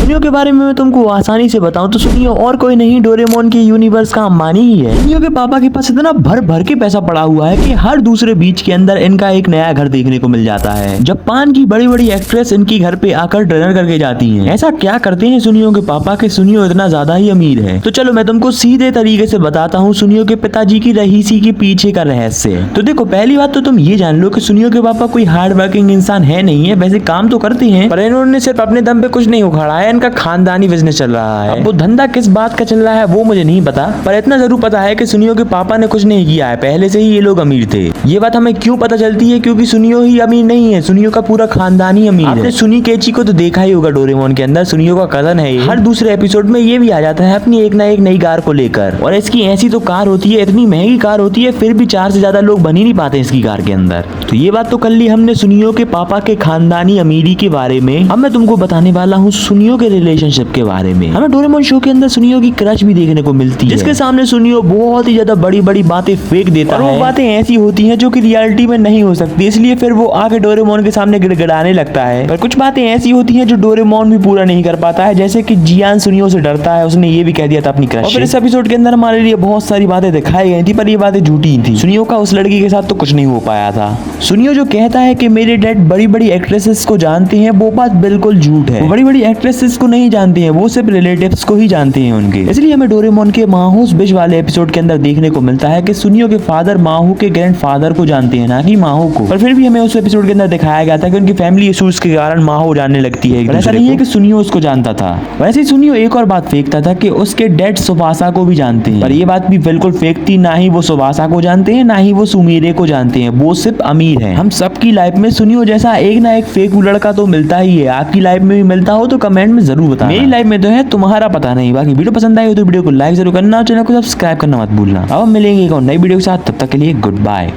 सुनियो के बारे में मैं तुमको आसानी से बताऊं तो सुनियो और कोई नहीं, डोरेमोन के यूनिवर्स का अंबानी ही है। सुनियो के पापा के पास इतना भर भर के पैसा पड़ा हुआ है कि हर दूसरे बीच के अंदर इनका एक नया घर देखने को मिल जाता है। जापान की बड़ी बड़ी एक्ट्रेस इनकी घर पे आकर डिनर करके जाती हैं। ऐसा क्या करते हैं सुनियो के पापा के सुनियो इतना ज्यादा ही अमीर है। तो चलो मैं तुमको सीधे तरीके से बताता हूँ सुनियो के पिताजी की रहीसी के पीछे का रहस्य। तो देखो पहली बात तो तुम ये जान लो कि सुनियो के पापा कोई हार्ड वर्किंग इंसान है नहीं है। वैसे काम तो करते हैं पर इन्होंने सिर्फ अपने दम पे कुछ नहीं उखाड़ा है, इनका खानदानी बिजनेस चल रहा है। अब वो धंधा किस बात का चल रहा है वो मुझे नहीं पता, पर इतना जरूर पता है कि सुनियो के पापा ने कुछ नहीं किया है, पहले से ही ये लोग अमीर थे। ये बात हमें क्यों पता चलती है? क्योंकि सुनियो ही अमीर नहीं है, सुनियो का पूरा खानदान ही अमीर है। आपने सुनी केची को तो देखा ही होगा डोरेमोन के अंदर, सुनियो का कजन है। हर दूसरे एपिसोड में ये भी आ जाता है अपनी एक ना एक नई कार को लेकर, और इसकी ऐसी तो कार होती है, इतनी महंगी कार होती है, फिर भी 4 से ज्यादा लोग बन ही नहीं पाते इसकी कार के अंदर। तो ये बात तो कर ली हमने सुनियो के पापा के खानदानी अमीरी के बारे में। अब मैं तुमको बताने वाला हूँ सुनियो के रिलेशनशिप के बारे में। हमें डोरेमोन शो के अंदर सुनियो की क्रश भी देखने को मिलती है, जिसके सामने सुनियो बहुत ही ज्यादा बड़ी बड़ी बातें फेंक देता है। वो बातें ऐसी होती हैं जो कि रियलिटी में नहीं हो सकती, इसलिए फिर वो आके डोरेमोन के सामने गिड़गिड़ाने लगता है। पर कुछ बातें ऐसी होती हैं जो डोरेमोन भी पूरा नहीं कर पाता है, जैसे कि जियान सुनियो से डरता है, उसने ये भी कह दिया था अपनी क्रश। और फिर इस एपिसोड के अंदर हमारे लिए बहुत सारी बातें दिखाई गई थी, पर ये बातें झूठी थी। सुनियो का उस लड़की के साथ तो कुछ नहीं हो पाया था। सुनियो जो कहता है कि मेरे डैड बड़ी बड़ी एक्ट्रेसेस को जानते हैं, वो बात बिल्कुल झूठ है। बड़ी बड़ी एक्ट्रेसेस को नहीं जानते हैं, वो सिर्फ रिलेटिव्स को ही जानते हैं उनके। इसलिए हमें डोरेमोन के माहूस बिश वाले एपिसोड के अंदर देखने को मिलता है कि सुनियो के फादर माहू के ग्रैंडफादर को जानते हैं, ना कि माहू को। पर फिर भी हमें उस एपिसोड के अंदर दिखाया गया था कि उनकी फैमिली इश्यूज के कारण माहू जानने लगती है। ऐसा नहीं है कि सुनियो उसको जानता था। वैसे ही सुनियो एक और बात फेंकता था कि उसके डैड सुबासा को भी जानते हैं, पर ये बात भी बिल्कुल फेक थी। ना ही वो सुबासा को जानते हैं, ना ही वो सुमीरे को जानते हैं, वो सिर्फ अमीर है। हम सबकी लाइफ में सुनियो जैसा एक ना एक फेक लड़का तो मिलता ही है। आपकी लाइफ में भी मिलता हो तो कमेंट में जरूर बताना। मेरी लाइफ में तो है, तुम्हारा पता नहीं। बाकी वीडियो पसंद आई हो तो वीडियो को लाइक जरूर करना, चैनल को सब्सक्राइब करना मत भूलना। अब हम मिलेंगे एक और नई वीडियो के साथ, तब तक के लिए गुड बाय।